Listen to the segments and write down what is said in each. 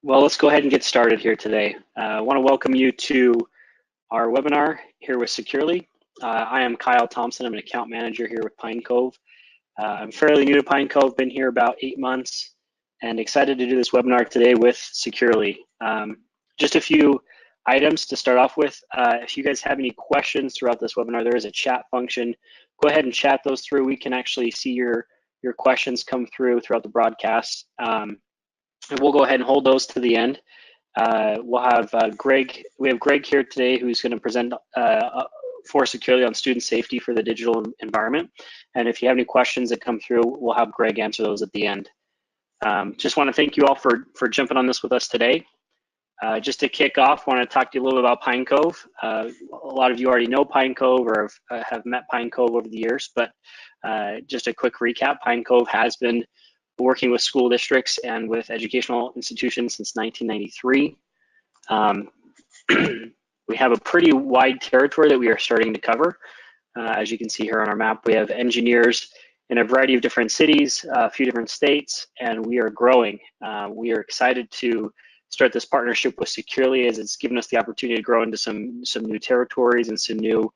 Well, let's go ahead and get started here today. I want to welcome you to our webinar here with Securely. I am Kyle Thompson. I'm an account manager here with Pine Cove. I'm fairly new to Pine Cove, been here about 8 months, and excited to do this webinar today with Securely. Just a few items to start off with. If you guys have any questions throughout this webinar, there is a chat function. Go ahead and chat those through. We can actually see your questions come through throughout the broadcast. And we'll go ahead and hold those to the end. We'll have Greg. We have Greg here today who's going to present for Securely on student safety for the digital environment. And if you have any questions that come through, we'll have Greg answer those at the end. Just want to thank you all for jumping on this with us today. Just to kick off, I want to talk to you a little bit about Pine Cove. A lot of you already know Pine Cove or have met Pine Cove over the years, but just a quick recap, Pine Cove has been working with school districts and with educational institutions since 1993. We have a pretty wide territory that we are starting to cover. As you can see here on our map, we have engineers in a variety of different cities, a few different states, and we are growing. We are excited to start this partnership with Securely, as it's given us the opportunity to grow into some new territories and some new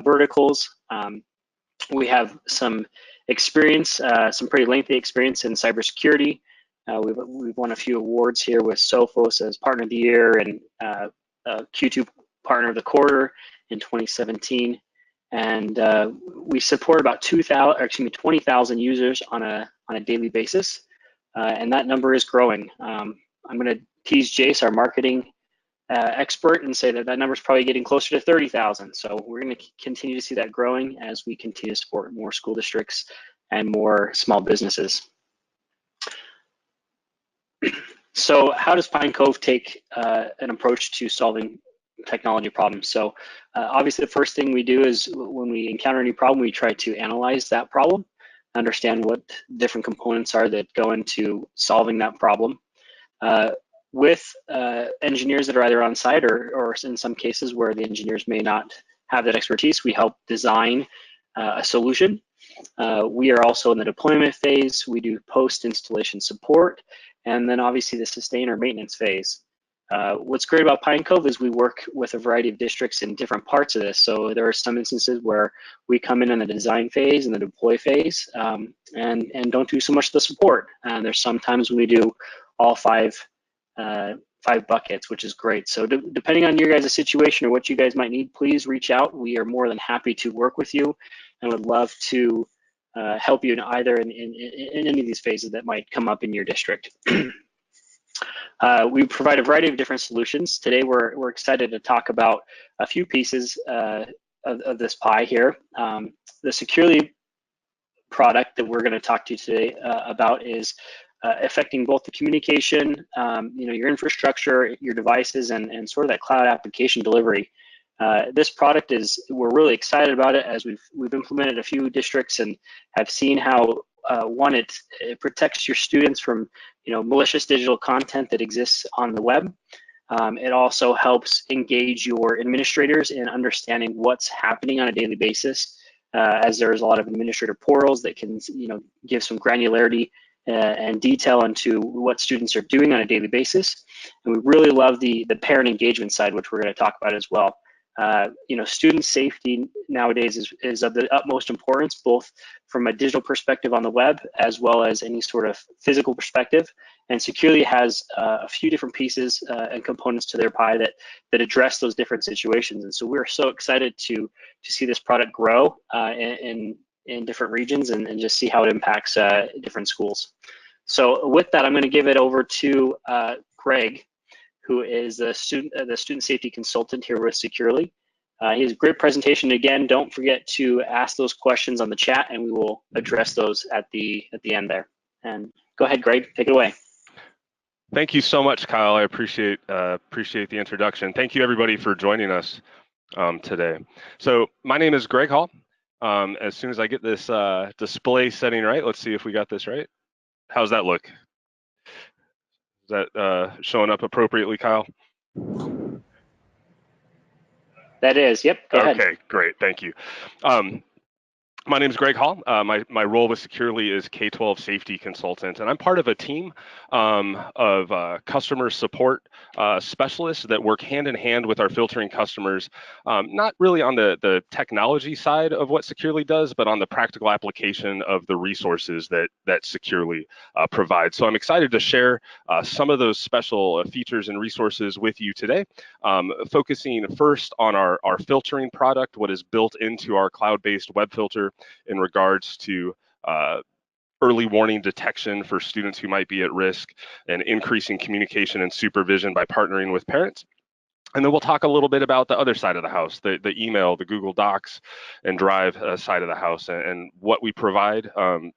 verticals. We have some experience, some pretty lengthy experience in cybersecurity. We've won a few awards here with Sophos as Partner of the Year and Q2 Partner of the Quarter in 2017. And we support about 20,000 users on a daily basis, and that number is growing. I'm going to tease Jace, our marketing expert, and say that number is probably getting closer to 30,000. So we're going to continue to see that growing as we continue to support more school districts and more small businesses. So how does Pine Cove take an approach to solving technology problems? So obviously the first thing we do is when we encounter any problem, we try to analyze that problem, understand what different components are that go into solving that problem. With engineers that are either on site or in some cases where the engineers may not have that expertise, we help design a solution. We are also in the deployment phase. We do post-installation support, and then obviously the sustain or maintenance phase. What's great about Pine Cove is we work with a variety of districts in different parts of this. So there are some instances where we come in the design phase and the deploy phase and don't do so much the support. There's sometimes when we do all five buckets, which is great. So depending on your guys' situation or what you guys might need, please reach out. We are more than happy to work with you and would love to help you in either in any of these phases that might come up in your district. We provide a variety of different solutions. Today we're excited to talk about a few pieces of this pie here. The Securely product that we're going to talk to you today about is affecting both the communication, your infrastructure, your devices, and sort of that cloud application delivery. This product we're really excited about it as we've implemented a few districts and have seen how one, it protects your students from malicious digital content that exists on the web. It also helps engage your administrators in understanding what's happening on a daily basis, as there's a lot of administrator portals that can give some granularity and detail into what students are doing on a daily basis. And we really love the parent engagement side, which we're going to talk about as well. Student safety nowadays is of the utmost importance, both from a digital perspective on the web as well as any sort of physical perspective. And Securely has a few different pieces and components to their pie that address those different situations. And so we're so excited to see this product grow in different regions and just see how it impacts different schools. So with that, I'm going to give it over to Greg, who is the student safety consultant here with Securely. He has a great presentation. Again, don't forget to ask those questions on the chat, and we will address those at the end there. And go ahead, Greg, take it away. Thank you so much, Kyle. I appreciate the introduction. Thank you, everybody, for joining us today. So my name is Greg Hall. As soon as I get this display setting right, let's see if we got this right. How's that look? Is that showing up appropriately, Kyle? That is, yep, go ahead. Okay, great, thank you. My name is Greg Hall. My role with Securely is K-12 safety consultant, and I'm part of a team of customer support specialists that work hand in hand with our filtering customers, not really on the technology side of what Securely does, but on the practical application of the resources that Securely provides. So I'm excited to share some of those special features and resources with you today, focusing first on our filtering product, what is built into our cloud-based web filter in regards to early warning detection for students who might be at risk, and increasing communication and supervision by partnering with parents. And then we'll talk a little bit about the other side of the house, the email, the Google Docs and Drive side of the house, and what we provide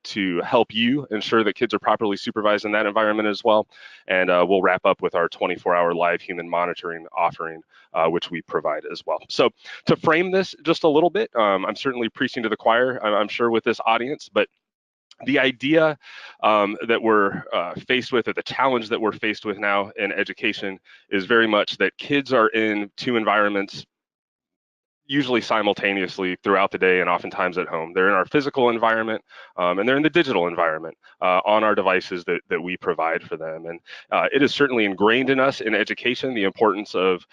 to help you ensure that kids are properly supervised in that environment as well. And we'll wrap up with our 24-hour live human monitoring offering, which we provide as well. So to frame this just a little bit, I'm certainly preaching to the choir, I'm sure, with this audience, but the idea that we're faced with, or the challenge that we're faced with now in education, is very much that kids are in two environments usually simultaneously throughout the day and oftentimes at home. They're in our physical environment and they're in the digital environment on our devices that we provide for them. And it is certainly ingrained in us in education, the importance of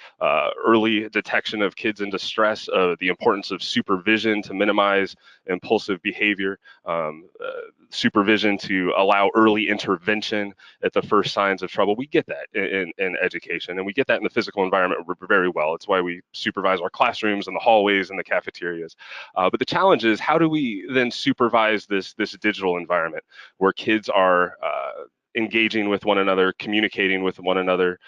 early detection of kids in distress, the importance of supervision to minimize impulsive behavior, supervision to allow early intervention at the first signs of trouble. We get that in education, and we get that in the physical environment very well. It's why we supervise our classrooms and the hallways and the cafeterias. But the challenge is, how do we then supervise this digital environment where kids are engaging with one another, communicating with one another,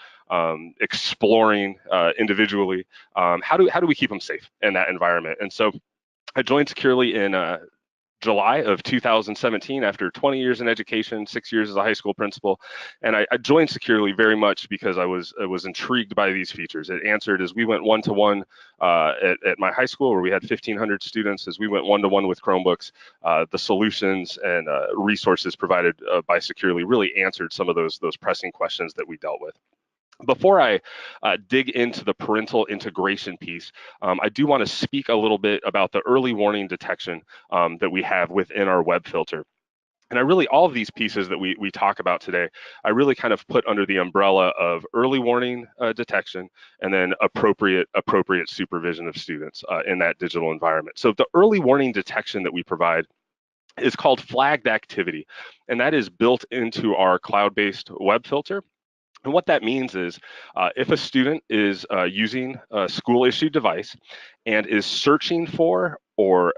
exploring individually? How do we keep them safe in that environment? And so I joined Securely in July of 2017 after 20 years in education, 6 years as a high school principal. And I joined Securely very much because I was intrigued by these features. It answered, as we went one-to-one at my high school, where we had 1,500 students, as we went one-to-one with Chromebooks, the solutions and resources provided by Securely really answered some of those pressing questions that we dealt with. Before I dig into the parental integration piece, I do want to speak a little bit about the early warning detection that we have within our web filter. And all of these pieces that we talk about today, I really kind of put under the umbrella of early warning detection and then appropriate supervision of students in that digital environment. So the early warning detection that we provide is called flagged activity, and that is built into our cloud-based web filter. And what that means is if a student is using a school-issued device and is searching for or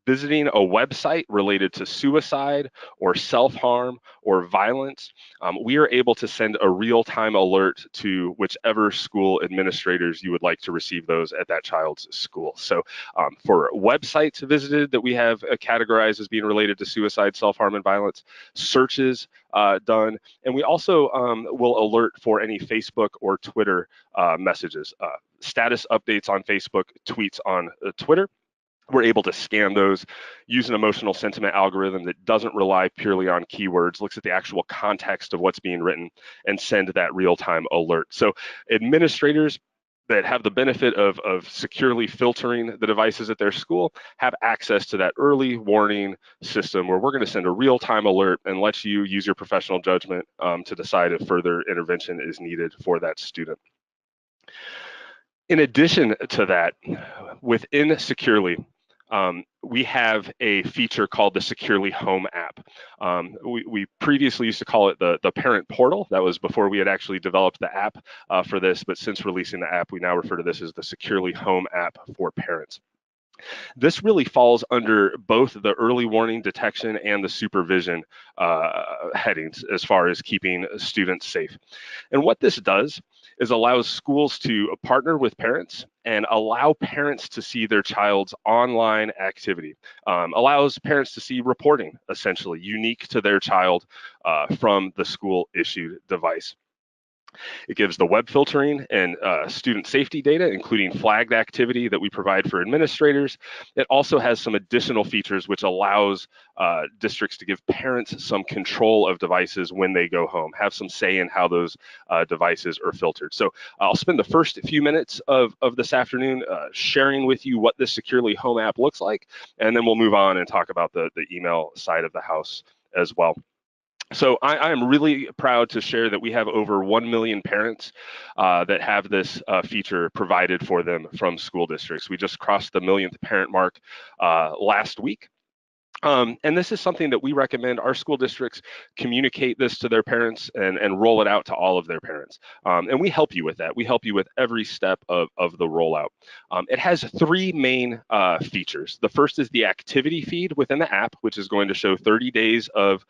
visiting a website related to suicide or self-harm or violence, we are able to send a real-time alert to whichever school administrators you would like to receive those at that child's school. So for websites visited that we have categorized as being related to suicide, self-harm, and violence, searches done, and we also will alert for any Facebook or Twitter messages, status updates on Facebook, tweets on Twitter. We're able to scan those, use an emotional sentiment algorithm that doesn't rely purely on keywords, looks at the actual context of what's being written, and send that real-time alert. So administrators that have the benefit of securely filtering the devices at their school have access to that early warning system, where we're going to send a real-time alert and let you use your professional judgment to decide if further intervention is needed for that student. In addition to that, within Securely, we have a feature called the Securely Home app. We previously used to call it the Parent Portal. That was before we had actually developed the app for this, but since releasing the app, we now refer to this as the Securely Home app for parents. This really falls under both the early warning detection and the supervision headings as far as keeping students safe. And what this does is allows schools to partner with parents and allow parents to see their child's online activity, allows parents to see reporting, essentially unique to their child from the school issued device. It gives the web filtering and student safety data, including flagged activity that we provide for administrators. It also has some additional features which allows districts to give parents some control of devices when they go home, have some say in how those devices are filtered. So I'll spend the first few minutes of this afternoon sharing with you what this Securely Home app looks like, and then we'll move on and talk about the email side of the house as well. So I am really proud to share that we have over 1 million parents that have this feature provided for them from school districts. We just crossed the millionth parent mark last week. And this is something that we recommend our school districts communicate this to their parents and roll it out to all of their parents. And we help you with that. We help you with every step of the rollout. It has three main features. The first is the activity feed within the app, which is going to show 30 days of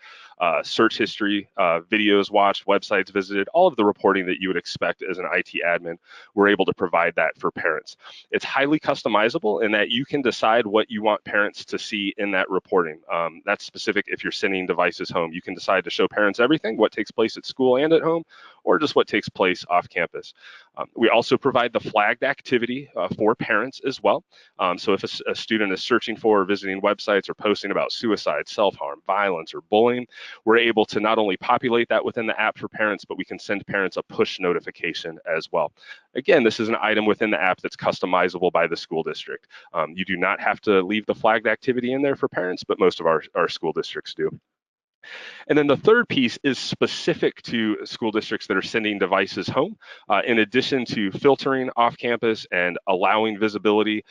search history, videos watched, websites visited, all of the reporting that you would expect as an IT admin. We're able to provide that for parents. It's highly customizable in that you can decide what you want parents to see in that reporting. That's specific if you're sending devices home. You can decide to show parents everything, what takes place at school and at home, or just what takes place off campus. We also provide the flagged activity for parents as well. So if a student is searching for or visiting websites or posting about suicide, self-harm, violence, or bullying, we're able to not only populate that within the app for parents, but we can send parents a push notification as well. Again, this is an item within the app that's customizable by the school district. You do not have to leave the flagged activity in there for parents, but most of our school districts do. And then the third piece is specific to school districts that are sending devices home. In addition to filtering off campus and allowing visibility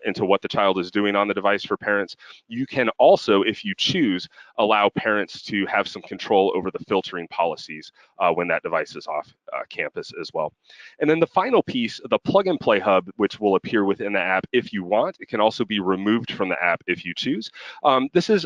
into what the child is doing on the device for parents, you can also, if you choose, allow parents to have some control over the filtering policies when that device is off campus as well. And then the final piece, the plug and play hub, which will appear within the app if you want. It can also be removed from the app if you choose. This is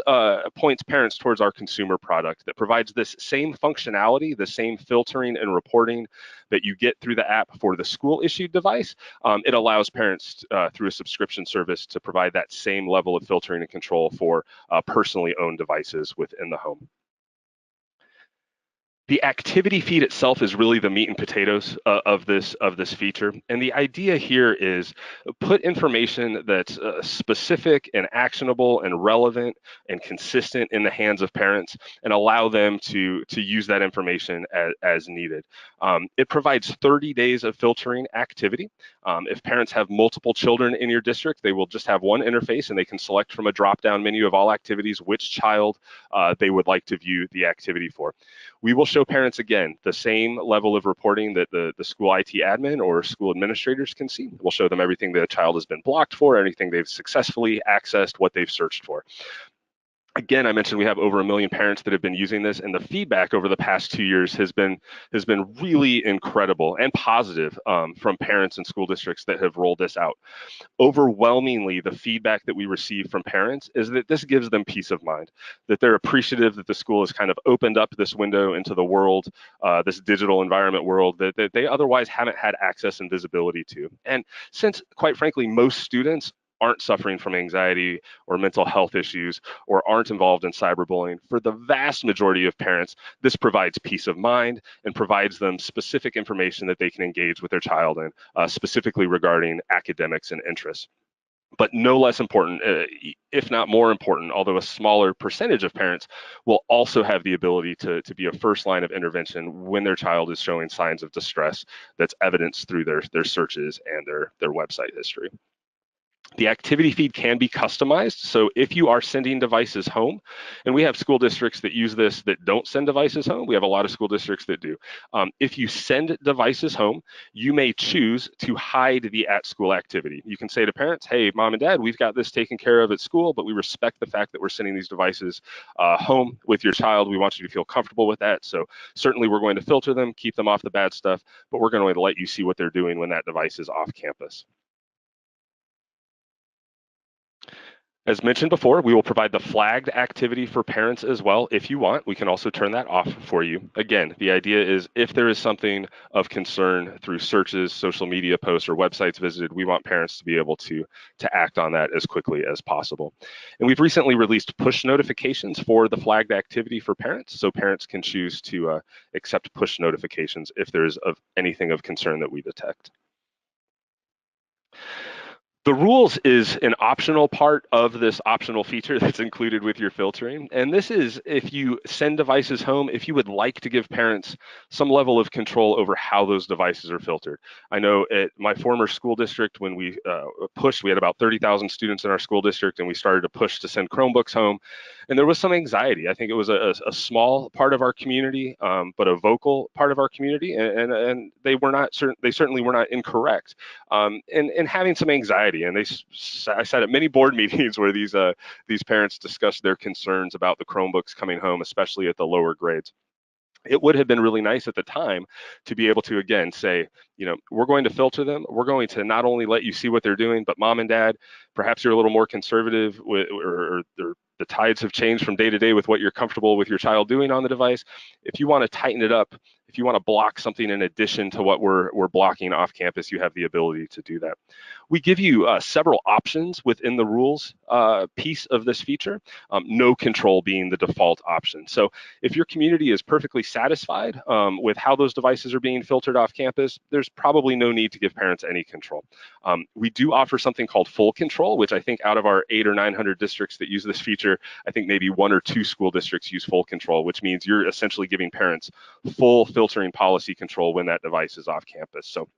points parents towards our consumer product that provides this same functionality, the same filtering and reporting that you get through the app for the school issued device. It allows parents through a subscription service to provide that same level of filtering and control for personally owned devices within the home. The activity feed itself is really the meat and potatoes of this feature. And the idea here is put information that's specific and actionable and relevant and consistent in the hands of parents and allow them to use that information as needed. It provides 30 days of filtering activity. If parents have multiple children in your district, they will just have one interface and they can select from a drop-down menu of all activities which child they would like to view the activity for. We will show parents, again, the same level of reporting that the school IT admin or school administrators can see. We'll show them everything that a child has been blocked for, anything they've successfully accessed, what they've searched for. Again, I mentioned we have over 1 million parents that have been using this, and the feedback over the past 2 years has been really incredible and positive from parents and school districts that have rolled this out. Overwhelmingly, the feedback that we receive from parents is that this gives them peace of mind, that they're appreciative that the school has kind of opened up this window into the world, this digital environment world that they otherwise haven't had access and visibility to. And since, quite frankly, most students aren't suffering from anxiety or mental health issues or aren't involved in cyberbullying, for the vast majority of parents, this provides peace of mind and provides them specific information that they can engage with their child in, specifically regarding academics and interests. But no less important, if not more important, although a smaller percentage of parents will also have the ability to be a first line of intervention when their child is showing signs of distress that's evidenced through their searches and their website history. The activity feed can be customized. So if you are sending devices home, and we have school districts that use this that don't send devices home, we have a lot of school districts that do. If you send devices home, you may choose to hide the at-school activity. You can say to parents, hey, mom and dad, we've got this taken care of at school, but we respect the fact that we're sending these devices home with your child. We want you to feel comfortable with that. So certainly we're going to filter them, keep them off the bad stuff, but we're going to let you see what they're doing when that device is off campus. As mentioned before, we will provide the flagged activity for parents as well. If you want, we can also turn that off for you. Again, the idea is if there is something of concern through searches, social media posts, or websites visited, we want parents to be able to act on that as quickly as possible. And we've recently released push notifications for the flagged activity for parents, so parents can choose to accept push notifications if there is of anything of concern that we detect. The rules is an optional part of this optional feature that's included with your filtering. And this is if you send devices home, if you would like to give parents some level of control over how those devices are filtered. I know at my former school district, when we pushed, we had about 30,000 students in our school district, and we started to push to send Chromebooks home. And there was some anxiety. I think it was a small part of our community, but a vocal part of our community. And they were not certain, they certainly were not incorrect. And having some anxiety. And I sat at many board meetings where these parents discussed their concerns about the Chromebooks coming home, especially at the lower grades. It would have been really nice at the time to be able to, again, say, we're going to filter them. We're going to not only let you see what they're doing, but mom and dad, perhaps you're a little more conservative or the tides have changed from day to day with what you're comfortable with your child doing on the device. If you want to tighten it up, if you want to block something in addition to what we're blocking off campus, you have the ability to do that. We give you several options within the rules piece of this feature, no control being the default option. So if your community is perfectly satisfied with how those devices are being filtered off campus, there's probably no need to give parents any control. We do offer something called full control, which I think out of our 800 or 900 districts that use this feature, I think maybe 1 or 2 school districts use full control, which means you're essentially giving parents full filtering policy control when that device is off campus. So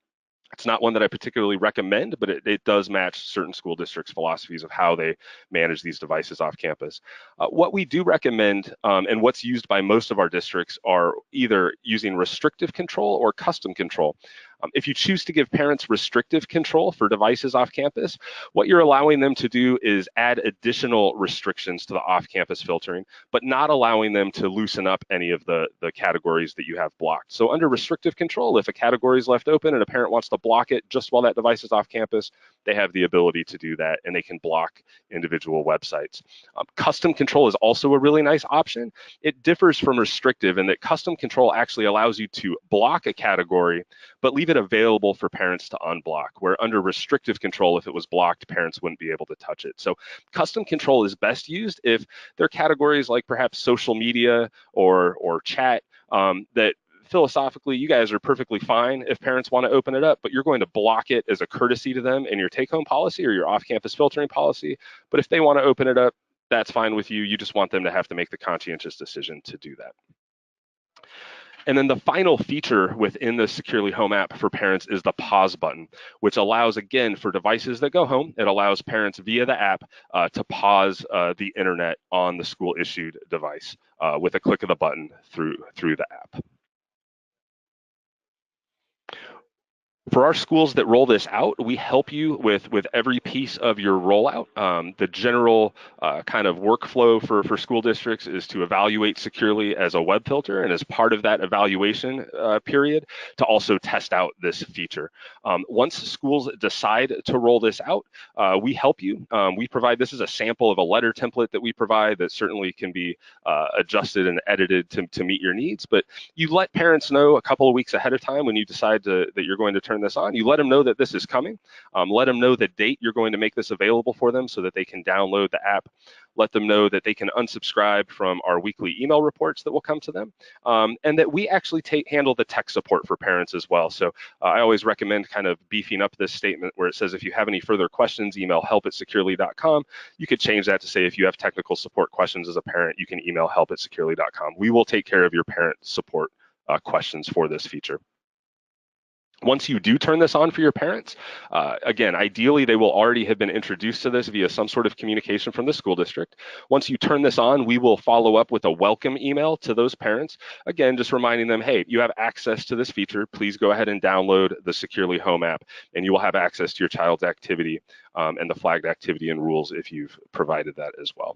it's not one that I particularly recommend, but it does match certain school districts' philosophies of how they manage these devices off campus. What we do recommend, and what's used by most of our districts, are either using restrictive control or custom control. If you choose to give parents restrictive control for devices off campus, what you're allowing them to do is add additional restrictions to the off-campus filtering, but not allowing them to loosen up any of the categories that you have blocked. So under restrictive control, if a category is left open and a parent wants to block it just while that device is off campus, they have the ability to do that, and they can block individual websites. Custom control is also a really nice option. It differs from restrictive in that custom control actually allows you to block a category, but leave it available for parents to unblock, where under restrictive control, if it was blocked, parents wouldn't be able to touch it. So custom control is best used if there are categories like perhaps social media or chat that philosophically, you guys are perfectly fine if parents want to open it up, but you're going to block it as a courtesy to them in your take-home policy or your off-campus filtering policy. But if they want to open it up, that's fine with you. You just want them to have to make the conscientious decision to do that. And then the final feature within the Securely Home app for parents is the pause button, which allows, again, for devices that go home, it allows parents via the app to pause the internet on the school-issued device with a click of the button through the app. For our schools that roll this out, we help you with every piece of your rollout. The general kind of workflow for school districts is to evaluate Securely as a web filter, and as part of that evaluation period, to also test out this feature. Once schools decide to roll this out, we help you. We provide, this is a sample of a letter template that we provide that certainly can be adjusted and edited to meet your needs, but you let parents know a couple of weeks ahead of time when you decide that you're going to turn this on. You let them know that this is coming. Let them know the date you're going to make this available for them so that they can download the app. Let them know that they can unsubscribe from our weekly email reports that will come to them, and that we actually handle the tech support for parents as well. So I always recommend kind of beefing up this statement where it says, if you have any further questions, email help@securely.com. You could change that to say, if you have technical support questions as a parent, you can email help@securely.com. We will take care of your parent support questions for this feature. Once you do turn this on for your parents, again, ideally they will already have been introduced to this via some sort of communication from the school district. Once you turn this on, we will follow up with a welcome email to those parents. Again, just reminding them, hey, you have access to this feature. Please go ahead and download the Securely Home app, and you will have access to your child's activity and the flagged activity and rules if you've provided that as well.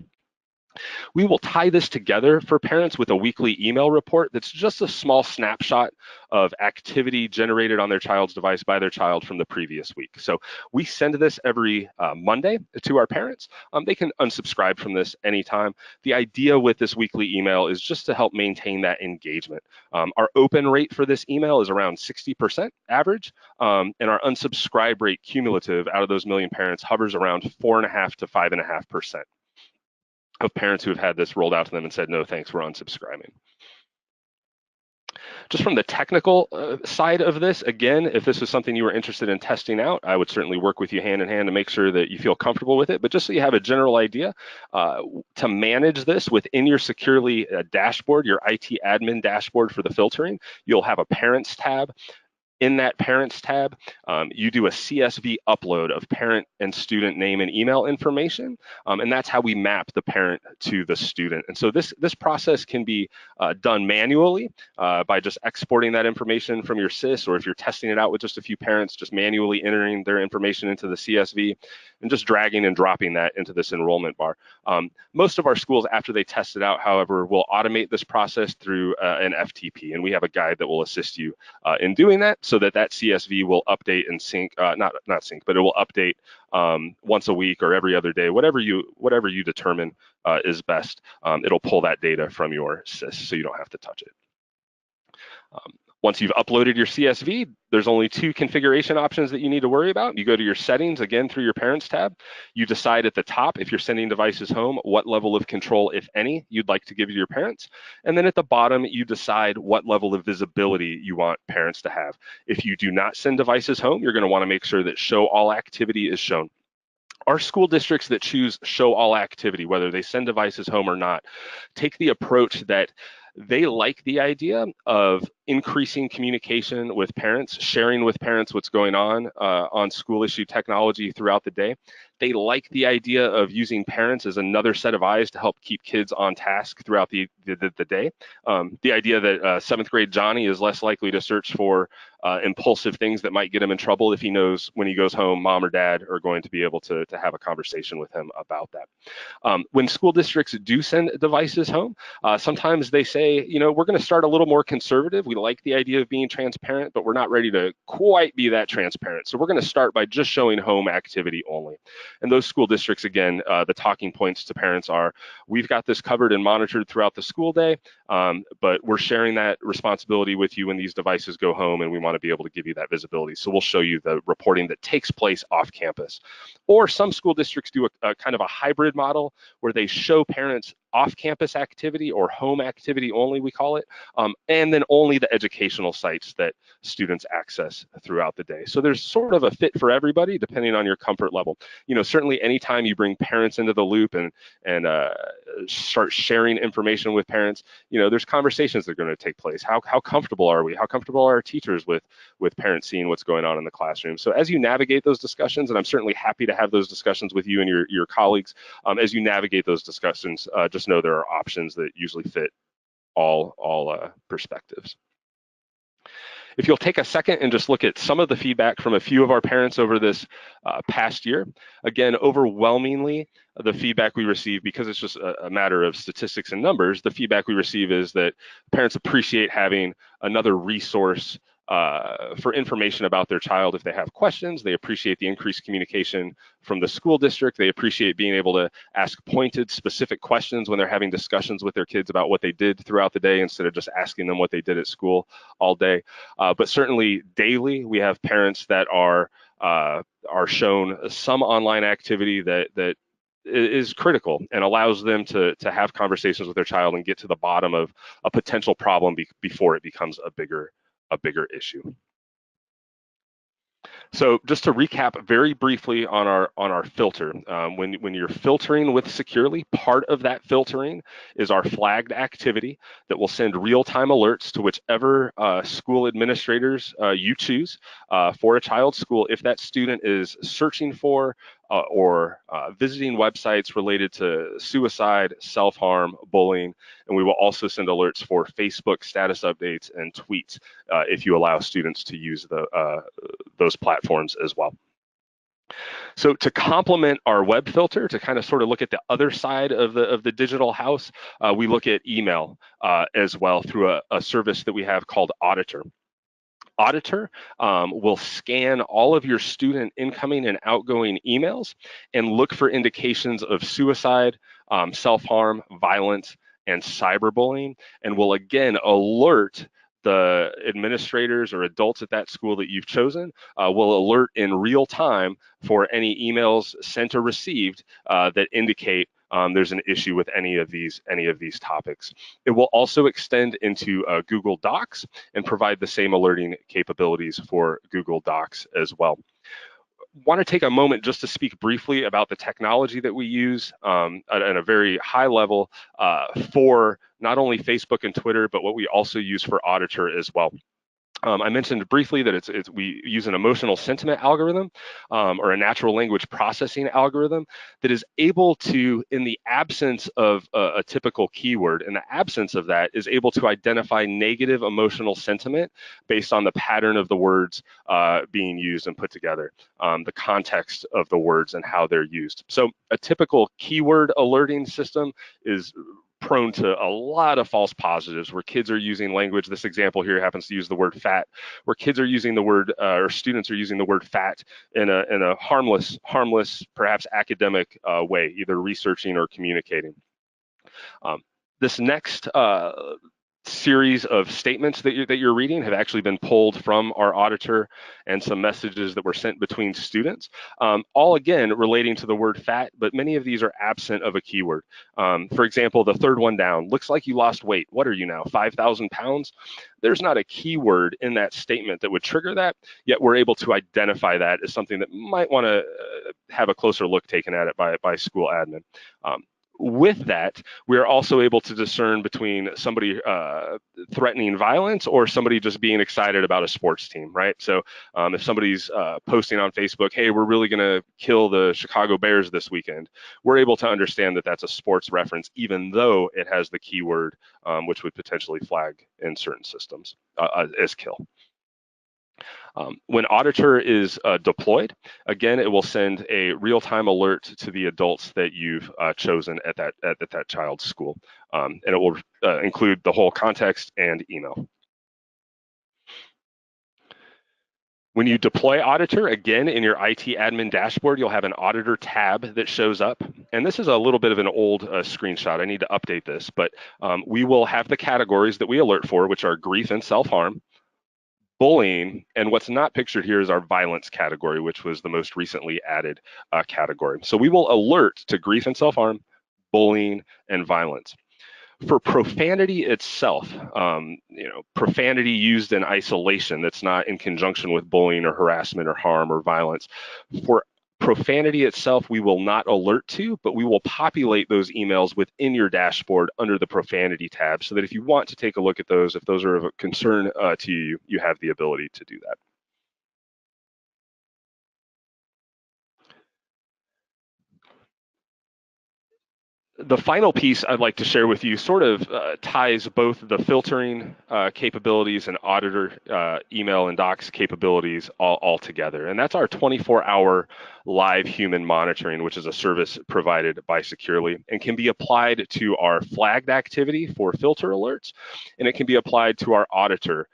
We will tie this together for parents with a weekly email report that's just a small snapshot of activity generated on their child's device by their child from the previous week. So we send this every Monday to our parents. They can unsubscribe from this anytime. The idea with this weekly email is just to help maintain that engagement. Our open rate for this email is around 60% average, and our unsubscribe rate cumulative out of those million parents hovers around 4.5 to 5.5% of parents who have had this rolled out to them and said, no, thanks, we're unsubscribing. Just from the technical side of this, again, if this is something you were interested in testing out, I would certainly work with you hand in hand to make sure that you feel comfortable with it. But just so you have a general idea, to manage this within your Securely dashboard, your IT admin dashboard for the filtering, you'll have a Parents tab. In that Parents tab, you do a CSV upload of parent and student name and email information, and that's how we map the parent to the student. And so this process can be done manually by just exporting that information from your SIS, or if you're testing it out with just a few parents, just manually entering their information into the CSV and just dragging and dropping that into this enrollment bar. Most of our schools, after they test it out, however, will automate this process through an FTP, and we have a guide that will assist you in doing that, so that CSV will update and sync, not sync, but it will update once a week or every other day, whatever you determine is best. It'll pull that data from your SIS, so you don't have to touch it. Once you've uploaded your CSV, there's only two configuration options that you need to worry about. You go to your settings, again, through your Parents tab. You decide at the top, if you're sending devices home, what level of control, if any, you'd like to give to your parents. And then at the bottom, you decide what level of visibility you want parents to have. If you do not send devices home, you're going to want to make sure that Show All Activity is shown. Our school districts that choose Show All Activity, whether they send devices home or not, take the approach that they like the idea of increasing communication with parents, sharing with parents what's going on school issue technology throughout the day. They like the idea of using parents as another set of eyes to help keep kids on task throughout the day. The idea that 7th grade Johnny is less likely to search for impulsive things that might get him in trouble if he knows when he goes home, mom or dad are going to be able to have a conversation with him about that. When school districts do send devices home, sometimes they say, we're going to start a little more conservative. We like the idea of being transparent, but we're not ready to quite be that transparent. So we're going to start by just showing home activity only. And those school districts, again, the talking points to parents are, we've got this covered and monitored throughout the school day, but we're sharing that responsibility with you when these devices go home, and we want to be able to give you that visibility. So we'll show you the reporting that takes place off campus. Or some school districts do a kind of a hybrid model where they show parents off-campus activity, or home activity only, we call it, and then only the educational sites that students access throughout the day. So there's sort of a fit for everybody depending on your comfort level. Certainly anytime you bring parents into the loop and start sharing information with parents, there's conversations that are going to take place. How comfortable are we? How comfortable are our teachers with parents seeing what's going on in the classroom? So as you navigate those discussions, and I'm certainly happy to have those discussions with you and your colleagues, as you navigate those discussions, just know there are options that usually fit all perspectives. If you'll take a second and just look at some of the feedback from a few of our parents over this past year, again, overwhelmingly, the feedback we receive, because it's just a matter of statistics and numbers, the feedback we receive is that parents appreciate having another resource for information about their child if they have questions. They appreciate the increased communication from the school district. They appreciate being able to ask pointed, specific questions when they're having discussions with their kids about what they did throughout the day, instead of just asking them what they did at school all day. But certainly daily, we have parents that are shown some online activity that is critical and allows them to have conversations with their child and get to the bottom of a potential problem before it becomes a bigger issue. So just to recap very briefly on our filter, when you're filtering with Securely, part of that filtering is our flagged activity that will send real-time alerts to whichever school administrators you choose for a child's school if that student is searching for or visiting websites related to suicide, self-harm, bullying, and we will also send alerts for Facebook status updates and tweets if you allow students to use those platforms as well. So to complement our web filter, to kind of sort of look at the other side of the digital house, we look at email as well through a service that we have called Auditor. Auditor will scan all of your student incoming and outgoing emails and look for indications of suicide, self-harm, violence, and cyberbullying, and will again alert the administrators or adults at that school that you've chosen, will alert in real time for any emails sent or received that indicate there's an issue with any of these topics. It will also extend into Google Docs and provide the same alerting capabilities for Google Docs as well. Want to take a moment just to speak briefly about the technology that we use at a very high level for not only Facebook and Twitter, but what we also use for Auditor as well. I mentioned briefly that we use an emotional sentiment algorithm or a natural language processing algorithm that is able to, in the absence of a typical keyword, in the absence of that, is able to identify negative emotional sentiment based on the pattern of the words being used and put together, the context of the words and how they're used. So a typical keyword alerting system is prone to a lot of false positives where kids are using language. This example here happens to use the word fat, where kids are using the word or students are using the word fat in a harmless, perhaps academic way, either researching or communicating. This next series of statements that you're reading have actually been pulled from our Auditor and some messages that were sent between students, all again relating to the word fat, but many of these are absent of a keyword. For example, the third one down, looks like you lost weight. What are you now, 5,000 pounds? There's not a keyword in that statement that would trigger that, yet we're able to identify that as something that might want to have a closer look taken at it by school admin. With that, we are also able to discern between somebody threatening violence or somebody just being excited about a sports team, right? So if somebody's posting on Facebook, hey, we're really going to kill the Chicago Bears this weekend, we're able to understand that that's a sports reference, even though it has the keyword, which would potentially flag in certain systems as kill. When Auditor is deployed, again, it will send a real-time alert to the adults that you've chosen at that child's school, and it will include the whole context and email. When you deploy Auditor, again, in your IT admin dashboard, you'll have an Auditor tab that shows up. And this is a little bit of an old screenshot. I need to update this, but we will have the categories that we alert for, which are grief and self-harm, bullying, and what's not pictured here is our violence category, which was the most recently added category. So we will alert to grief and self-harm, bullying, and violence. For profanity itself, profanity used in isolation that's not in conjunction with bullying or harassment or harm or violence. For profanity itself, we will not alert to, but we will populate those emails within your dashboard under the profanity tab so that if you want to take a look at those, if those are of a concern to you, you have the ability to do that. The final piece I'd like to share with you sort of ties both the filtering capabilities and Auditor email and docs capabilities all together. And that's our 24-hour live human monitoring, which is a service provided by Securely and can be applied to our flagged activity for filter alerts, and it can be applied to our Auditor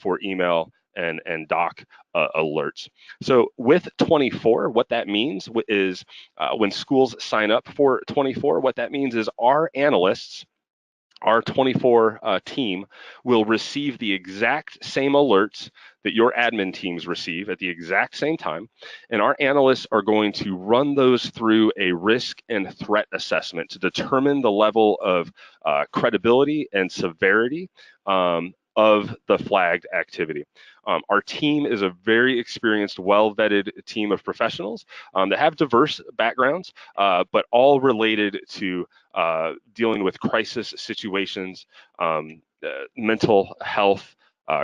for email and doc alerts. So with 24, what that means is when schools sign up for 24, what that means is our analysts, our 24 team will receive the exact same alerts that your admin teams receive at the exact same time. And our analysts are going to run those through a risk and threat assessment to determine the level of credibility and severity of the flagged activity. Our team is a very experienced, well-vetted team of professionals that have diverse backgrounds, but all related to dealing with crisis situations, mental health,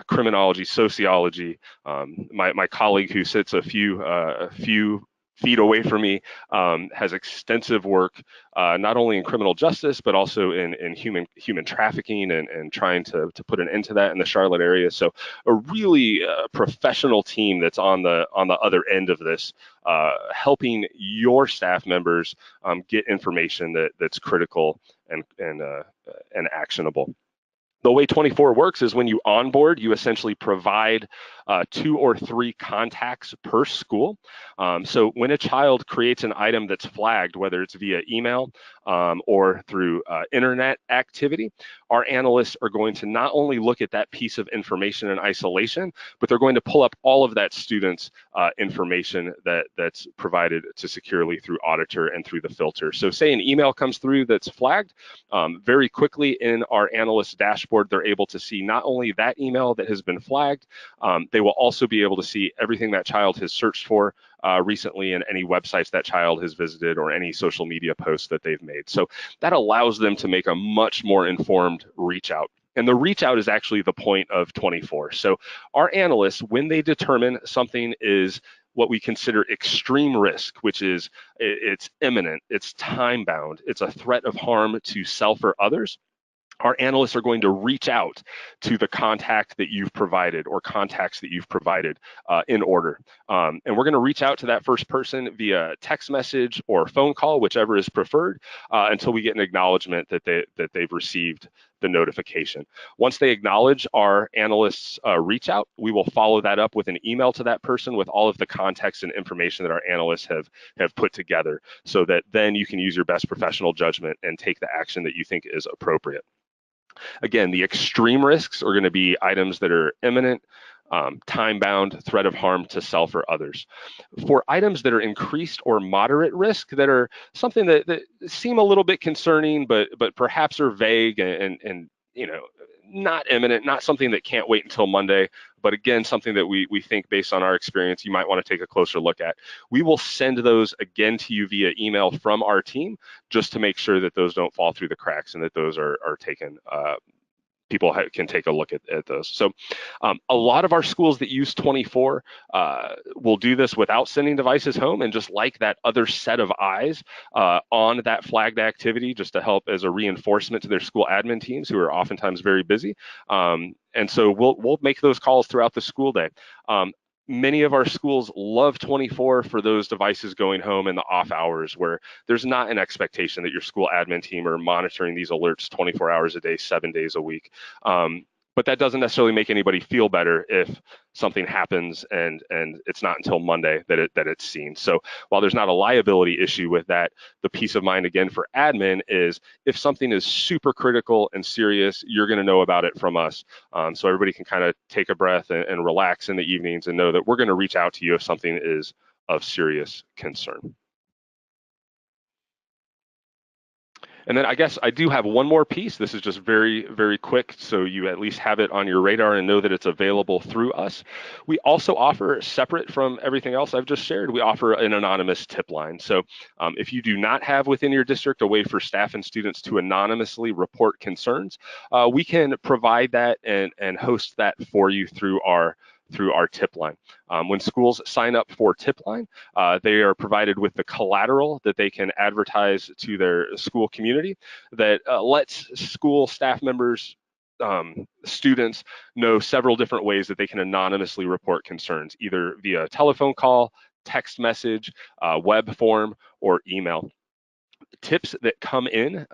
criminology, sociology. My colleague who sits a few feet away from me, has extensive work not only in criminal justice but also in human trafficking and trying to put an end to that in the Charlotte area. So a really professional team that's on the other end of this, helping your staff members get information that's critical and actionable. The way 24 works is when you onboard, you essentially provide 2 or 3 contacts per school. So when a child creates an item that's flagged, whether it's via email or through internet activity, our analysts are going to not only look at that piece of information in isolation, but they're going to pull up all of that student's information that's provided to securely through Auditor and through the filter. So say an email comes through that's flagged, very quickly in our analyst dashboard, they're able to see not only that email that has been flagged, they will also be able to see everything that child has searched for recently and any websites that child has visited or any social media posts that they've made. So that allows them to make a much more informed reach out. And the reach out is actually the point of 24. So our analysts, when they determine something is what we consider extreme risk, which is it's imminent, it's time bound, it's a threat of harm to self or others, our analysts are going to reach out to the contact that you've provided or contacts that you've provided in order. And we're going to reach out to that first person via text message or phone call, whichever is preferred, until we get an acknowledgement that they've received the notification. Once they acknowledge our analysts' reach out, we will follow that up with an email to that person with all of the context and information that our analysts have put together, so that then you can use your best professional judgment and take the action that you think is appropriate. Again, the extreme risks are going to be items that are imminent, time-bound, threat of harm to self or others. For items that are increased or moderate risk, that are something that seem a little bit concerning, but perhaps are vague and not imminent, not something that can't wait until Monday, but again, something that we think based on our experience, you might want to take a closer look at. We will send those again to you via email from our team, just to make sure that those don't fall through the cracks and that those are taken. People can take a look at those. So a lot of our schools that use 24 will do this without sending devices home, and just like that other set of eyes on that flagged activity, just to help as a reinforcement to their school admin teams, who are oftentimes very busy. And so we'll make those calls throughout the school day. Many of our schools love 24 for those devices going home in the off hours, where there's not an expectation that your school admin team are monitoring these alerts 24 hours a day, 7 days a week. But that doesn't necessarily make anybody feel better if something happens and it's not until Monday that it's seen. So while there's not a liability issue with that, the peace of mind again for admin is if something is super critical and serious, you're going to know about it from us. So everybody can kind of take a breath and relax in the evenings and know that we're going to reach out to you if something is of serious concern. And then I guess I do have one more piece. This is just very, very quick, so you at least have it on your radar and know that it's available through us. We also offer, separate from everything else I've just shared, we offer an anonymous tip line. So if you do not have within your district a way for staff and students to anonymously report concerns, we can provide that and host that for you through our tip line. When schools sign up for tip line, they are provided with the collateral that they can advertise to their school community that lets school staff members, students know several different ways that they can anonymously report concerns, either via telephone call, text message, web form, or email. Tips that come in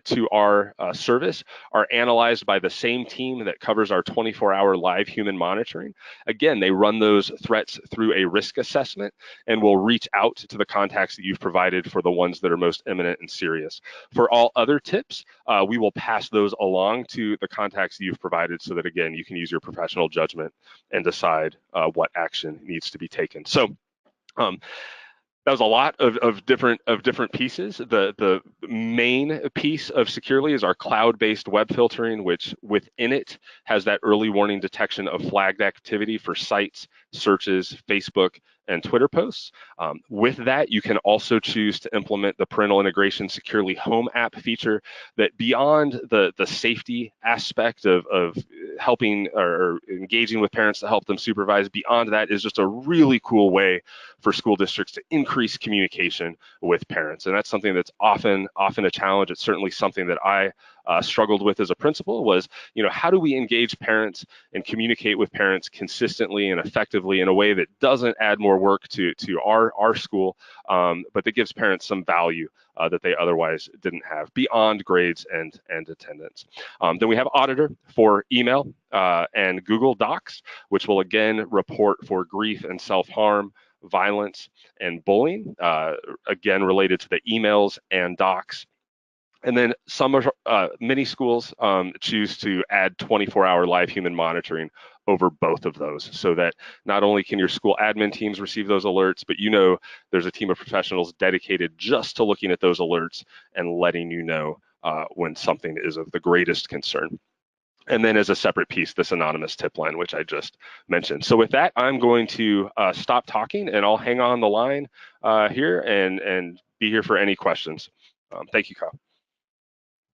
to our service are analyzed by the same team that covers our 24-hour live human monitoring. Again, they run those threats through a risk assessment and will reach out to the contacts that you've provided for the ones that are most imminent and serious. For all other tips, we will pass those along to the contacts that you've provided, so that again, you can use your professional judgment and decide what action needs to be taken. So that was a lot of different pieces. The main piece of Securely is our cloud-based web filtering, which within it has that early warning detection of flagged activity for sites, searches, Facebook, and Twitter posts. With that, you can also choose to implement the Parental Integration Securely Home app feature that, beyond the safety aspect of helping or engaging with parents to help them supervise, beyond that is just a really cool way for school districts to increase communication with parents. And that's something that's often a challenge. It's certainly something that I struggled with as a principal, was, how do we engage parents and communicate with parents consistently and effectively in a way that doesn't add more work to our school, but that gives parents some value that they otherwise didn't have beyond grades and attendance. Then we have Auditor for email and Google Docs, which will again report for grief and self-harm, violence, and bullying, again related to the emails and docs. And then many schools choose to add 24-hour live human monitoring over both of those, so that not only can your school admin teams receive those alerts, but there's a team of professionals dedicated just to looking at those alerts and letting you know when something is of the greatest concern. And then as a separate piece, this anonymous tip line, which I just mentioned. So with that, I'm going to stop talking, and I'll hang on the line here and be here for any questions. Thank you, Kyle.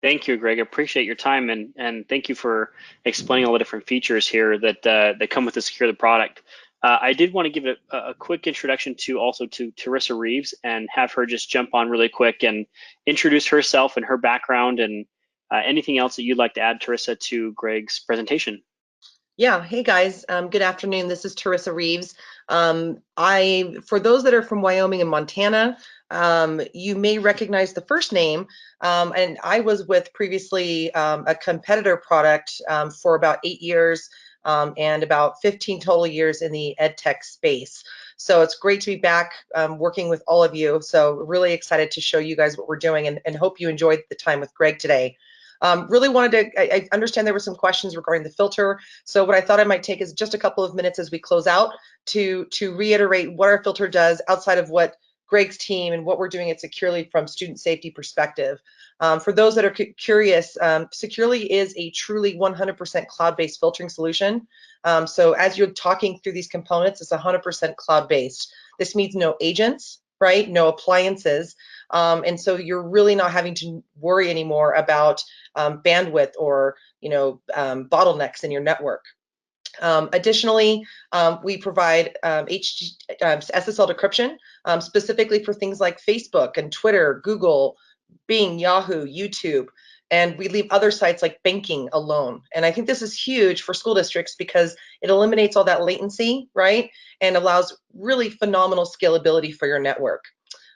Thank you, Greg. I appreciate your time, and thank you for explaining all the different features here that come with the Secure the product. I did want to give a quick introduction to Teresa Reeves and have her just jump on really quick and introduce herself and her background and anything else that you'd like to add, Teresa, to Greg's presentation. Yeah, hey guys, good afternoon. This is Teresa Reeves. For those that are from Wyoming and Montana, you may recognize the first name, and I was with previously a competitor product for about 8 years and about 15 total years in the ed tech space. So it's great to be back working with all of you. So really excited to show you guys what we're doing, and hope you enjoyed the time with Greg today. Really wanted to, I understand there were some questions regarding the filter. So what I thought I might take is just a couple of minutes as we close out to reiterate what our filter does outside of what Greg's team and what we're doing at Securely from student safety perspective. For those that are curious, Securely is a truly 100% cloud-based filtering solution. So as you're talking through these components, it's 100% cloud-based. This means no agents, right? No appliances. And so you're really not having to worry anymore about bandwidth or bottlenecks in your network. Additionally, we provide SSL decryption specifically for things like Facebook and Twitter, Google, Bing, Yahoo, YouTube, and we leave other sites like banking alone. And I think this is huge for school districts because it eliminates all that latency, right? And allows really phenomenal scalability for your network.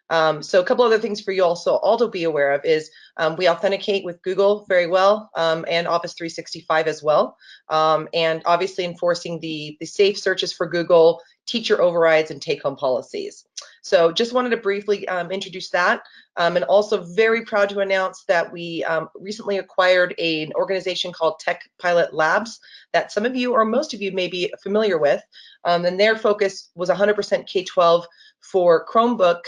So a couple other things for you also all to be aware of is we authenticate with Google very well and Office 365 as well. And obviously enforcing the safe searches for Google, teacher overrides, and take-home policies. So just wanted to briefly introduce that. And also very proud to announce that we recently acquired an organization called Tech Pilot Labs that some of you or most of you may be familiar with. And their focus was 100% K-12 for Chromebook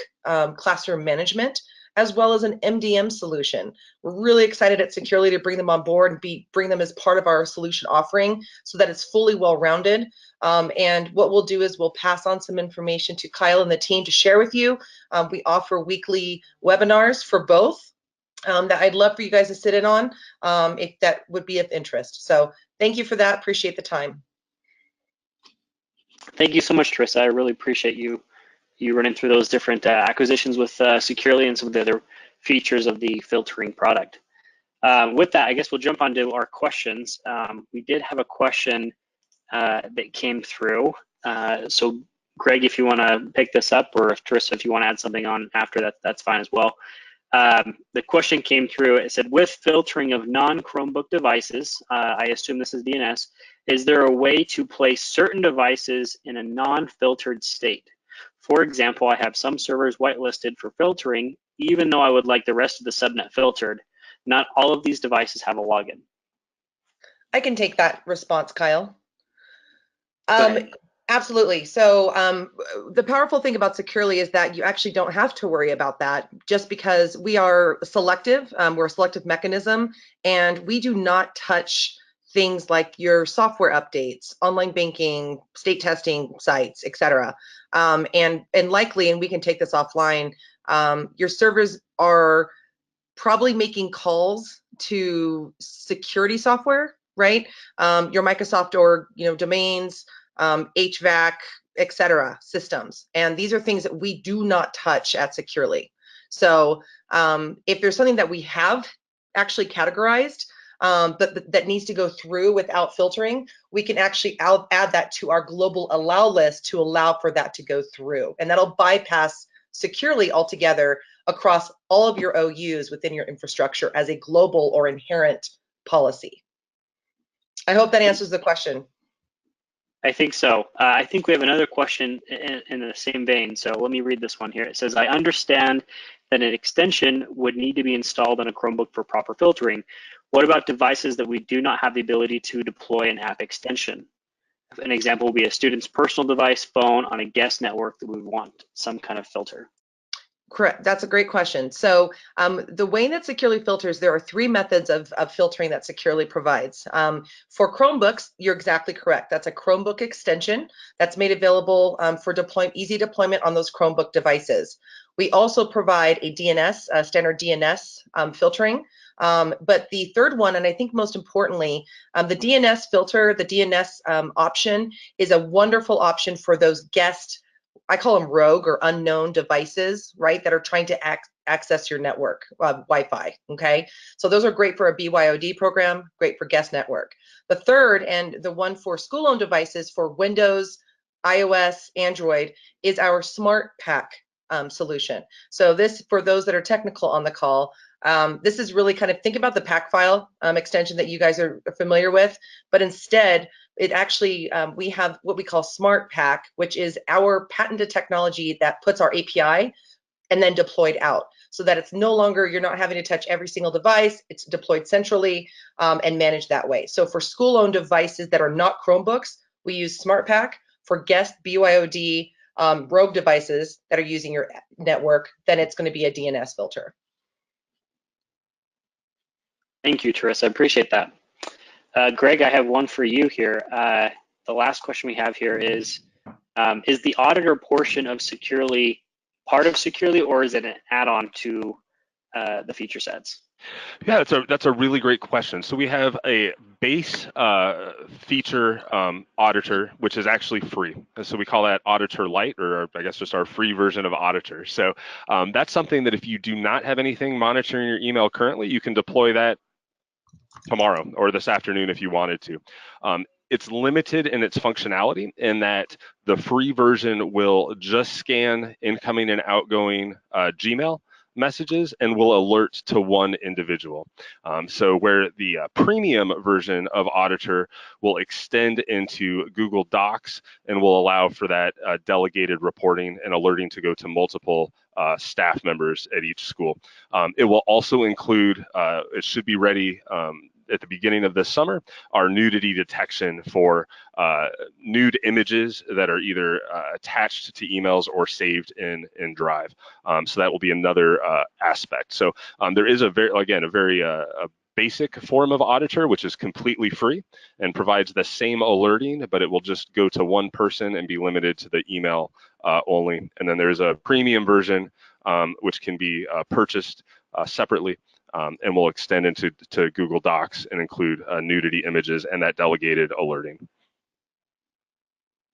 classroom management, as well as an MDM solution. We're really excited at Securely to bring them on board and bring them as part of our solution offering so that it's fully well-rounded. And what we'll do is we'll pass on some information to Kyle and the team to share with you. We offer weekly webinars for both that I'd love for you guys to sit in on if that would be of interest. So thank you for that. Appreciate the time. Thank you so much, Teresa. I really appreciate you running through those different acquisitions with Securely and some of the other features of the filtering product. With that, I guess we'll jump onto our questions. We did have a question that came through. So Greg, if you want to pick this up, or if Teresa, if you want to add something on after that, that's fine as well. The question came through. It said, with filtering of non-Chromebook devices, I assume this is DNS, is there a way to place certain devices in a non-filtered state? For example, I have some servers whitelisted for filtering, even though I would like the rest of the subnet filtered. Not all of these devices have a login. I can take that response, Kyle. Absolutely. So the powerful thing about Securely is that you actually don't have to worry about that just because we are selective. We're a selective mechanism, and we do not touch things like your software updates, online banking, state testing sites, etc. And likely, and we can take this offline, your servers are probably making calls to security software, right? Your Microsoft or domains, HVAC, etc. systems, and these are things that we do not touch at Securely. So if there's something that we have actually categorized, but that needs to go through without filtering, we can actually add that to our global allow list to allow for that to go through, and that'll bypass Securely altogether across all of your OUs within your infrastructure as a global or inherent policy. I hope that answers the question. I think so. I think we have another question in the same vein. So let me read this one here. It says, I understand that an extension would need to be installed on a Chromebook for proper filtering. What about devices that we do not have the ability to deploy an app extension? An example would be a student's personal device, phone on a guest network that we would want some kind of filter. Correct. That's a great question. So the way that Securely filters, there are 3 methods of filtering that Securely provides. For Chromebooks, you're exactly correct. That's a Chromebook extension that's made available for easy deployment on those Chromebook devices. We also provide a DNS, standard DNS filtering. But the third one, and I think most importantly, the DNS filter, the DNS option is a wonderful option for those guest, I call them rogue or unknown devices, right, that are trying to access your network, Wi-Fi, okay? So those are great for a BYOD program, great for guest network. The third, and the one for school-owned devices for Windows, iOS, Android, is our Smart Pack solution. So this, for those that are technical on the call, this is really kind of, think about the pack file extension that you guys are familiar with, but instead, it actually, we have what we call Smart Pack, which is our patented technology that puts our API and then deployed out, so that it's no longer, you're not having to touch every single device, it's deployed centrally and managed that way. So for school-owned devices that are not Chromebooks, we use Smart Pack. For guest BYOD rogue devices that are using your network, then it's going to be a DNS filter. Thank you, Teresa. I appreciate that. Greg, I have one for you here. The last question we have here is the auditor portion of Securely part of Securely, or is it an add-on to the feature sets? Yeah, that's a really great question. So we have a base feature Auditor, which is actually free. And so we call that Auditor Lite, or I guess just our free version of Auditor. So that's something that if you do not have anything monitoring your email currently, you can deploy that tomorrow or this afternoon if you wanted to. It's limited in its functionality in that the free version will just scan incoming and outgoing Gmail messages and will alert to one individual. So where the premium version of Auditor will extend into Google Docs and will allow for that delegated reporting and alerting to go to multiple staff members at each school. It will also include, it should be ready at the beginning of this summer, our nudity detection for nude images that are either attached to emails or saved in Drive. So that will be another aspect. So there is a very basic form of Auditor, which is completely free and provides the same alerting, but it will just go to one person and be limited to the email only. And then there's a premium version, which can be purchased separately. And will extend into Google Docs and include nudity images and that delegated alerting.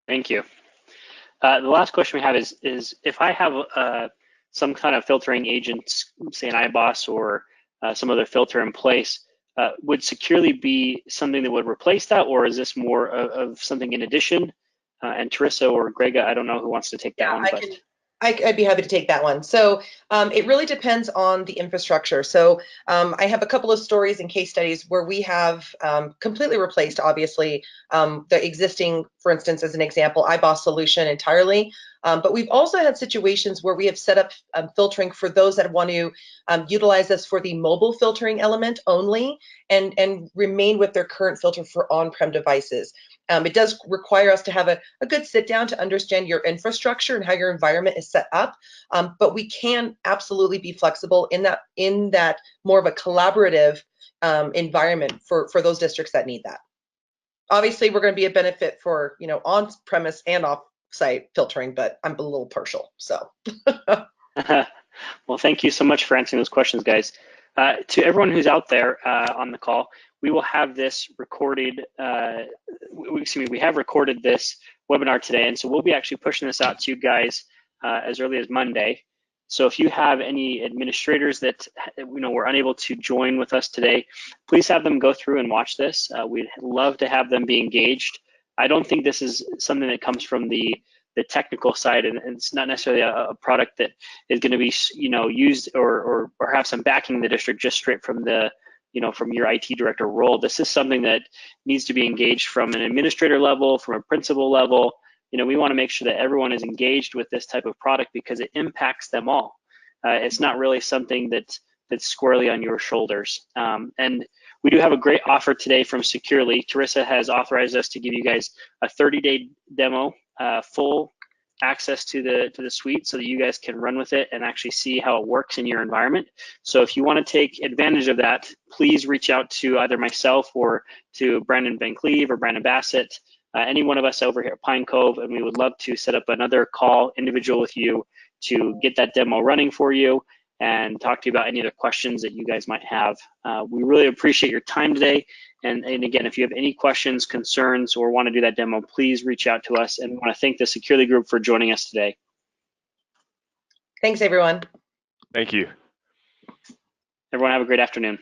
Thank you. The last question we have is if I have some kind of filtering agent, say an iBoss or some other filter in place, would Securely be something that would replace that, or is this more of something in addition? And Teresa or Greg, I don't know who wants to take that one. I'd be happy to take that one. So it really depends on the infrastructure. So I have a couple of stories and case studies where we have completely replaced, obviously, the existing, for instance, as an example, iBoss solution entirely. But we've also had situations where we have set up filtering for those that want to utilize us for the mobile filtering element only and remain with their current filter for on-prem devices. It does require us to have a good sit down to understand your infrastructure and how your environment is set up, but we can absolutely be flexible in that more of a collaborative environment for those districts that need that. Obviously, we're going to be a benefit for, you know, on-premise and off-site filtering, but I'm a little partial, so. Well, thank you so much for answering those questions, guys. To everyone who's out there on the call, we will have this recorded, we have recorded this webinar today, and so we'll be actually pushing this out to you guys as early as Monday. So if you have any administrators that were unable to join with us today, please have them go through and watch this. We'd love to have them be engaged. I don't think this is something that comes from the technical side, and it's not necessarily a product that is going to be used or have some backing in the district just straight from the from your IT director role. This is something that needs to be engaged from an administrator level, from a principal level. We want to make sure that everyone is engaged with this type of product because it impacts them all. It's not really something that's squarely on your shoulders. And we do have a great offer today from Securely. Teresa has authorized us to give you guys a 30-day demo, full access to the suite so that you guys can run with it and actually see how it works in your environment. So if you want to take advantage of that, please reach out to either myself or to Brandon Van Cleve or Brandon Bassett, any one of us over here at Pine Cove, and we would love to set up another call individual with you to get that demo running for you and talk to you about any other questions that you guys might have. We really appreciate your time today. And again, if you have any questions, concerns, or want to do that demo, please reach out to us. And we want to thank the Securely group for joining us today. Thanks, everyone. Thank you. Everyone have a great afternoon.